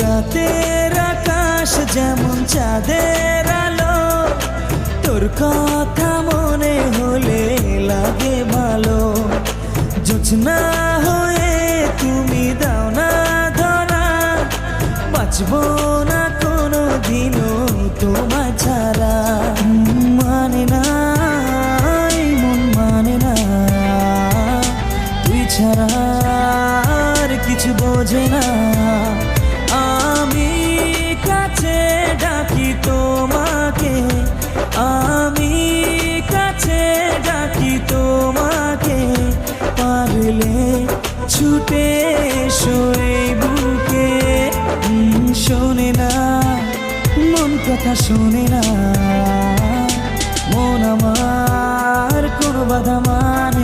রাতের আকাশ যেমন চাঁদের আলো, তোর কথা মনে হলে লাগে ভালো। জোছনা হয়ে তুমি দাও না ধরা, বাঁচবো না কোনো দিনও তোমায় ছাড়া। মানে না এই মন মানে না, তুই ছাড়া আর কিছু বোঝে না। আমি কাছে ডাকি তোমাকে, আমি কাছে ডাকি তোমাকে, পারলে ছুটে এসো এই বুকে। শোনে না মন কথা, শোনে না মন আমার, কোনো বাধা মানে